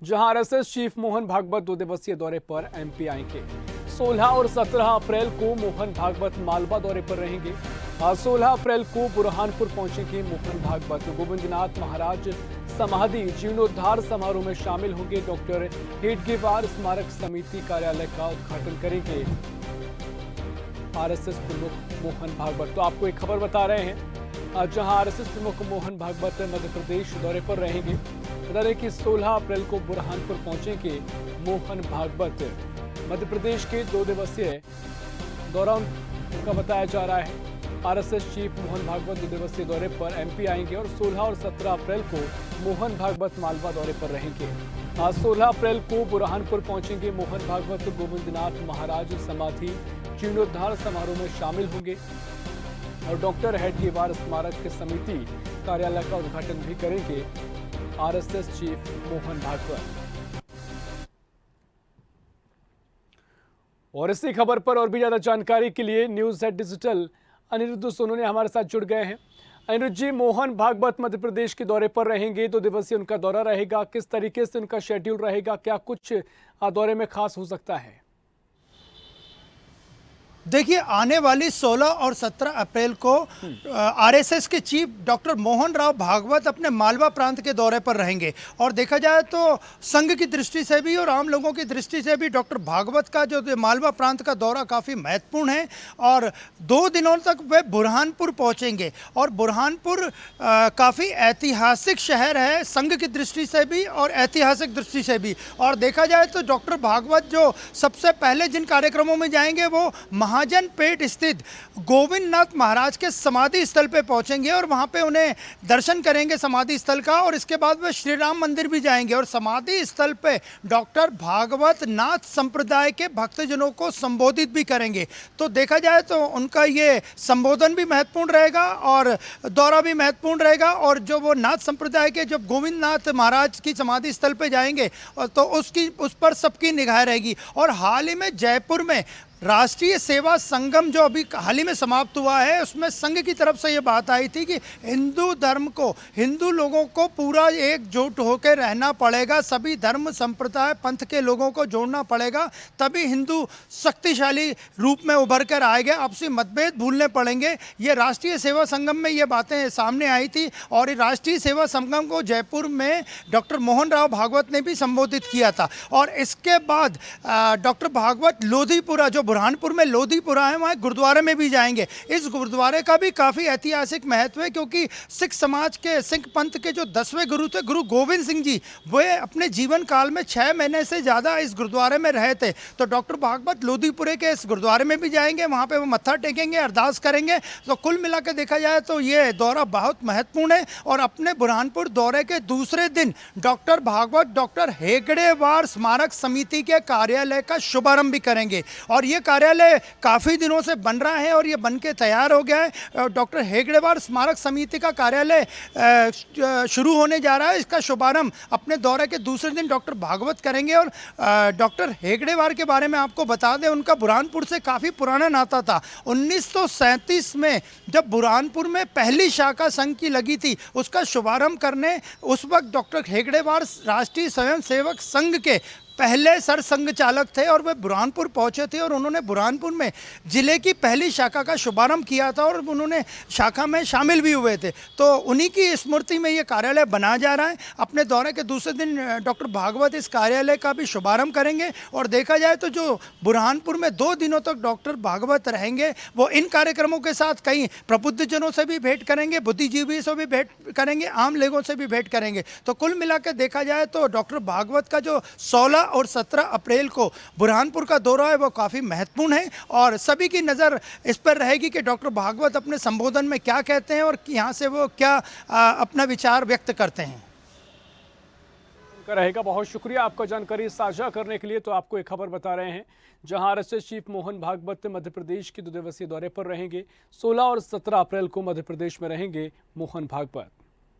जहां RSS chief Mohan Bhagwat 2 दिवसीय दौरे पर एमपी आएंगे। 16 और 17 अप्रैल को मोहन भागवत मालवा दौरे पर रहेंगे। आज 16 अप्रैल को बुरहानपुर पहुंचेंगे मोहन भागवत। गोविंदनाथ महाराज समाधि जीर्णोद्धार समारोह में शामिल होंगे। डॉक्टर हेडगेवार स्मारक समिति कार्यालय का उद्घाटन करेंगे आरएसएस प्रमुख मोहन भागवत। तो आपको एक खबर बता रहे हैं, जहां आरएसएस प्रमुख मोहन भागवत मध्य प्रदेश दौरे पर रहेंगे। बता दें कि 16 अप्रैल को बुरहानपुर पहुंचेंगे मोहन भागवत। मध्य प्रदेश के 2 दिवसीय दौरा उनका बताया जा रहा है। आरएसएस चीफ मोहन भागवत 2 दिवसीय दौरे पर एमपी आएंगे और 16 और 17 अप्रैल को मोहन भागवत मालवा दौरे पर रहेंगे। आज 16 अप्रैल को बुरहानपुर पहुंचेंगे मोहन भागवत। गोविंदनाथ महाराज समाधि जीर्णोद्धार समारोह में शामिल होंगे और डॉक्टर हेडगेवार स्मारक समिति कार्यालय का उद्घाटन भी करेंगे आरएसएस चीफ मोहन भागवत। और इसी खबर पर और भी ज्यादा जानकारी के लिए news at digital Anirudh Sonu हमारे साथ जुड़ गए हैं। अनिरुद्ध जी, मोहन भागवत मध्य प्रदेश के दौरे पर रहेंगे, 2 दिवसीय उनका दौरा रहेगा। किस तरीके से उनका शेड्यूल रहेगा, क्या कुछ दौरे में खास हो सकता है? देखिए, आने वाली 16 और 17 अप्रैल को आरएसएस के चीफ डॉक्टर मोहन राव भागवत अपने मालवा प्रांत के दौरे पर रहेंगे। और देखा जाए तो संघ की दृष्टि से भी और आम लोगों की दृष्टि से भी डॉक्टर भागवत का जो मालवा प्रांत का दौरा काफ़ी महत्वपूर्ण है। और 2 दिनों तक वे बुरहानपुर पहुंचेंगे और बुरहानपुर काफ़ी ऐतिहासिक शहर है, संघ की दृष्टि से भी और ऐतिहासिक दृष्टि से भी। और देखा जाए तो डॉक्टर भागवत जो सबसे पहले जिन कार्यक्रमों में जाएंगे वो महाजनपेट स्थित गोविंदनाथ महाराज के समाधि स्थल पे पहुंचेंगे और वहां पे उन्हें दर्शन करेंगे समाधि स्थल का। और इसके बाद वे श्री राम मंदिर भी जाएंगे और समाधि स्थल पे डॉक्टर भागवत नाथ संप्रदाय के भक्तजनों को संबोधित भी करेंगे। तो देखा जाए तो उनका ये संबोधन भी महत्वपूर्ण रहेगा और दौरा भी महत्वपूर्ण रहेगा। और जो वो नाथ संप्रदाय के जब गोविंदनाथ महाराज की समाधि स्थल पे जाएंगे तो उस पर सबकी निगाह रहेगी। और हाल ही में जयपुर में राष्ट्रीय सेवा संगम जो अभी हाल ही में समाप्त हुआ है, उसमें संघ की तरफ से ये बात आई थी कि हिंदू धर्म को, हिंदू लोगों को पूरा एकजुट होकर रहना पड़ेगा, सभी धर्म संप्रदाय पंथ के लोगों को जोड़ना पड़ेगा, तभी हिंदू शक्तिशाली रूप में उभर कर आएगा, आपसी मतभेद भूलने पड़ेंगे। ये राष्ट्रीय सेवा संगम में ये बातें सामने आई थी और राष्ट्रीय सेवा संगम को जयपुर में डॉक्टर मोहन राव भागवत ने भी संबोधित किया था। और इसके बाद डॉक्टर भागवत लोधीपुरा, जो बुरहानपुर में लोधीपुरा है, वहाँ गुरुद्वारे में भी जाएंगे। इस गुरुद्वारे का भी काफ़ी ऐतिहासिक महत्व है क्योंकि सिख समाज के, सिख पंथ के जो 10वें गुरु थे, गुरु गोविंद सिंह जी, वे अपने जीवन काल में 6 महीने से ज़्यादा इस गुरुद्वारे में रहे थे। तो डॉक्टर भागवत लोधीपुरे के इस गुरुद्वारे में भी जाएंगे, वहाँ पे वो मत्था टेकेंगे, अरदास करेंगे। तो कुल मिला के देखा जाए तो ये दौरा बहुत महत्वपूर्ण है। और अपने बुरहानपुर दौरे के दूसरे दिन डॉक्टर भागवत डॉक्टर हेगड़ेवार स्मारक समिति के कार्यालय का शुभारंभ भी करेंगे। और ये कार्यालय काफ़ी दिनों से बन रहा है और ये बन के तैयार हो गया है। डॉक्टर हेगड़ेवार स्मारक समिति का कार्यालय शुरू होने जा रहा है। इसका शुभारंभ अपने दौरे के दूसरे दिन डॉक्टर भागवत करेंगे। और डॉक्टर हेगड़ेवार के बारे में आपको बता दें, उनका बुरहानपुर से काफ़ी पुराना नाता था। 1937 में जब बुरहानपुर में पहली शाखा संघ की लगी थी, उसका शुभारंभ करने उस वक्त डॉक्टर हेगड़ेवार राष्ट्रीय स्वयंसेवक संघ के पहले सरसंघ चालक थे और वे बुरहानपुर पहुंचे थे और उन्होंने बुरहानपुर में जिले की पहली शाखा का शुभारंभ किया था और उन्होंने शाखा में शामिल भी हुए थे। तो उन्हीं की स्मृति में ये कार्यालय बना जा रहा है। अपने दौरे के दूसरे दिन डॉक्टर भागवत इस कार्यालय का भी शुभारंभ करेंगे। और देखा जाए तो जो बुरहानपुर में 2 दिनों तक डॉक्टर भागवत रहेंगे, वो इन कार्यक्रमों के साथ कई प्रबुद्धजनों से भी भेंट करेंगे, बुद्धिजीवी से भी भेंट करेंगे, आम लोगों से भी भेंट करेंगे। तो कुल मिलाकर देखा जाए तो डॉक्टर भागवत का जो 16 और 17 अप्रैल को बुरहानपुर का दौरा है वो काफ़ी महत्वपूर्ण है और सभी की नज़र इस पर रहेगी कि डॉक्टर भागवत अपने संबोधन में क्या कहते हैं और यहाँ से वो क्या अपना विचार व्यक्त करते हैं। रहेगा। बहुत शुक्रिया आपका जानकारी साझा करने के लिए। तो आपको एक खबर बता रहे हैं, जहां आरएसएस चीफ मोहन भागवत मध्य प्रदेश के 2 दिवसीय दौरे पर रहेंगे। 16 और 17 अप्रैल को मध्य प्रदेश में रहेंगे मोहन भागवत।